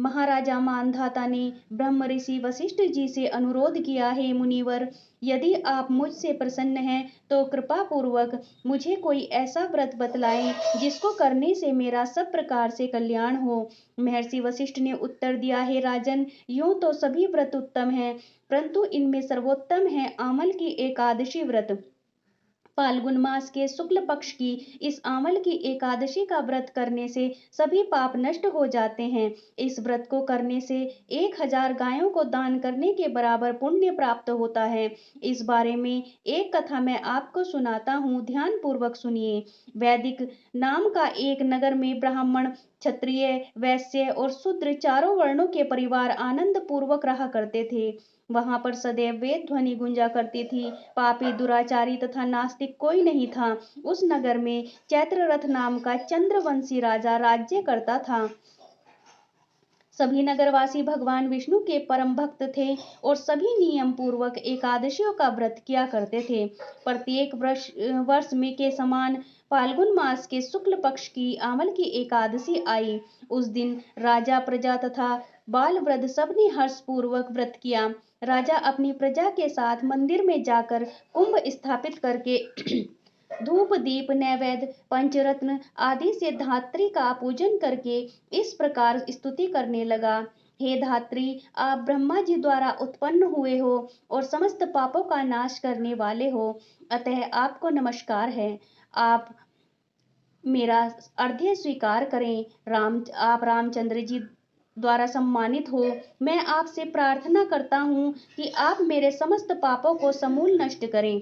महाराजा मानधाता ने ब्रह्म ऋषि वशिष्ठ जी से अनुरोध किया, हे मुनिवर, यदि आप मुझसे प्रसन्न हैं तो कृपा पूर्वक मुझे कोई ऐसा व्रत बतलाएं जिसको करने से मेरा सब प्रकार से कल्याण हो। महर्षि वशिष्ठ ने उत्तर दिया, हे राजन, यूं तो सभी व्रत उत्तम हैं, परंतु इनमें सर्वोत्तम है आमल की एकादशी व्रत। फाल्गुन मास के शुक्ल पक्ष की इस आंवल की एकादशी का व्रत करने से सभी पाप नष्ट हो जाते हैं। इस व्रत को करने से 1000 गायों को दान करने के बराबर पुण्य प्राप्त होता है। इस बारे में एक कथा मैं आपको सुनाता हूँ, ध्यान पूर्वक सुनिए। वैदिक नाम का एक नगर में ब्राह्मण, क्षत्रिय, वैश्य और शूद्र चारों वर्णों के परिवार आनंद पूर्वक रहा करते थे। वहां पर सदैव वेद ध्वनि गुंजा करती थी। पापी, दुराचारी तथा नास्तिक कोई नहीं था। उस नगर में चैत्ररथ नाम का चंद्रवंशी राजा राज्य करता था। सभी नगरवासी भगवान विष्णु के परम भक्त थे और सभी नियम पूर्वक एकादशियों का व्रत किया करते थे। प्रत्येक वर्ष में के समान फाल्गुन मास के शुक्ल पक्ष की आंवल की एकादशी आई। उस दिन राजा, प्रजा तथा बाल वृद्ध सबने हर्ष पूर्वक व्रत किया। राजा अपनी प्रजा के साथ मंदिर में जाकर कुंभ स्थापित करके धूप, दीप, नैवेद्य, पंचरत्न आदि से धात्री का पूजन करके इस प्रकार स्तुति करने लगा, हे धात्री, आप ब्रह्मा जी द्वारा उत्पन्न हुए हो और समस्त पापों का नाश करने वाले हो, अतः आपको नमस्कार है। आप मेरा अर्घ्य स्वीकार करें। आप रामचंद्र जी द्वारा सम्मानित हो। मैं आपसे प्रार्थना करता हूँ कि आप मेरे समस्त पापों को समूल नष्ट करें।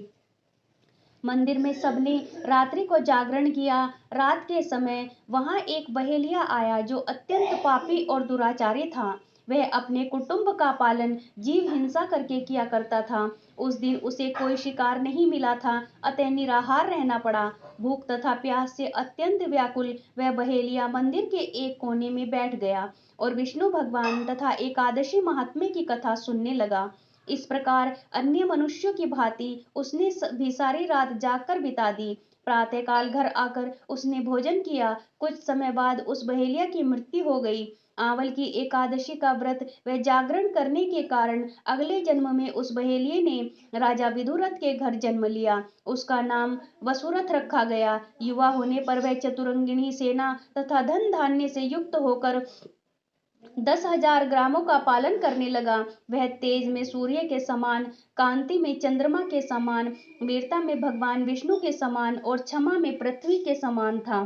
मंदिर में सबने रात्रि को जागरण किया। रात के समय वहां एक बहेलिया आया जो अत्यंत पापी और दुराचारी था। वह अपने कुटुंब का पालन जीव हिंसा करके किया करता था। उस दिन उसे कोई शिकार नहीं मिला था, अतः निराहार रहना पड़ा। भूख तथा प्यास से अत्यंत व्याकुल वह बहेलिया मंदिर के एक कोने में बैठ गया और विष्णु भगवान तथा एकादशी महात्म्य की कथा सुनने लगा। इस प्रकार अन्य मनुष्यों की भांति उसने भी सारी रात जागकर बिता दी। प्रातःकाल घर आकर उसने भोजन किया। कुछ समय बाद उस बहेलिया की मृत्यु हो गई। आंवल की एकादशी का व्रत व जागरण करने के कारण अगले जन्म में उस बहेलिये ने राजा विदुरथ के घर जन्म लिया। उसका नाम वसुरथ रखा गया। युवा होने पर वह चतुरंगिणी सेना तथा धन धान्य से युक्त होकर 10,000 ग्रामों का पालन करने लगा। वह तेज में सूर्य के समान, कांति में चंद्रमा के समान, वीरता में भगवान विष्णु के समान और क्षमा में पृथ्वी के समान था।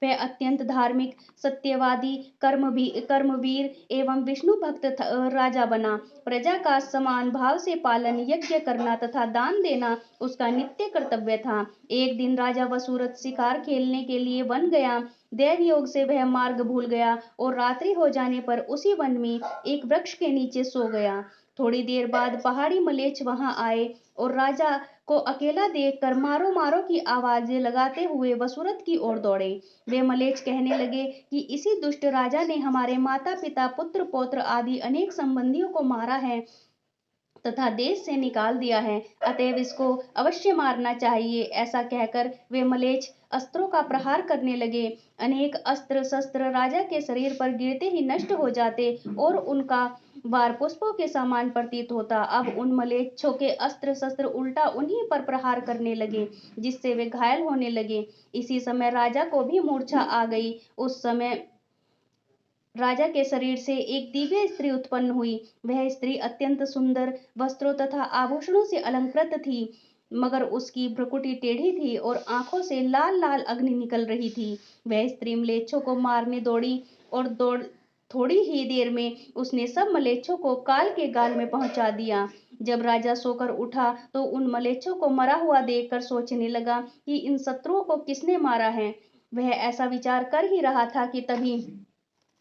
वह अत्यंत धार्मिक, सत्यवादी, कर्मवीर एवं विष्णु भक्त राजा बना। प्रजा का समान भाव से पालन, यज्ञ करना तथा दान देना उसका नित्य कर्तव्य था। एक दिन राजा वसुरथ शिकार खेलने के लिए वन गया। देव योग से वह मार्ग भूल गया और रात्रि हो जाने पर उसी वन में एक वृक्ष के नीचे सो गया। थोड़ी देर बाद पहाड़ी मलेच्छ वहां आए और राजा को अकेला देखकर मारो मारो की आवाजें लगाते हुए वसुरथ की ओर दौड़े। वे मलेच्छ कहने लगे कि इसी दुष्ट राजा ने हमारे माता पिता, पुत्र पौत्र आदि अनेक संबंधियों को मारा है तथा देश से निकाल दिया है, अतएव इसको अवश्य मारना चाहिए। ऐसा कहकर वे मलेच्छ अस्त्रों का प्रहार करने लगे। अनेक अस्त्र शस्त्र राजा के शरीर पर गिरते ही नष्ट हो जाते और उनका वार पुष्पों के समान प्रतीत होता। अब उन मलेच्छों के अस्त्र शस्त्र उल्टा उन्हीं पर प्रहार करने लगे, जिससे वे घायल होने लगे। इसी समय राजा को भी मूर्छा आ गई। उस समय राजा के शरीर से एक दिव्य स्त्री उत्पन्न हुई। वह स्त्री अत्यंत सुंदर, वस्त्रों तथा आभूषणों से अलंकृत थी, मगर उसकी भ्रुकुटी टेढ़ी थी और आंखों से लाल लाल अग्नि निकल रही थी। वह स्त्री मलेच्छों को मारने दौड़ी और थोड़ी ही देर में उसने सब मलेच्छों को काल के गाल में पहुंचा दिया। जब राजा सोकर उठा तो उन मलेच्छों को मरा हुआ देखकर सोचने लगा कि इन शत्रुओं को किसने मारा है। वह ऐसा विचार कर ही रहा था कि तभी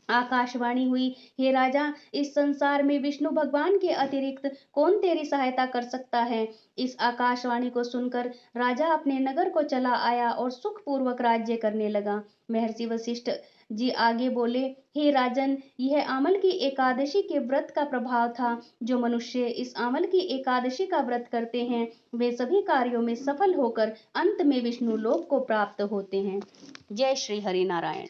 आकाशवाणी हुई, हे राजा, इस संसार में विष्णु भगवान के अतिरिक्त कौन तेरी सहायता कर सकता है। इस आकाशवाणी को सुनकर राजा अपने नगर को चला आया और सुख पूर्वक राज्य करने लगा। महर्षि वशिष्ठ जी आगे बोले, हे राजन, यह आमल की एकादशी के व्रत का प्रभाव था। जो मनुष्य इस आमल की एकादशी का व्रत करते हैं वे सभी कार्यों में सफल होकर अंत में विष्णु लोक को प्राप्त होते हैं। जय श्री हरि नारायण।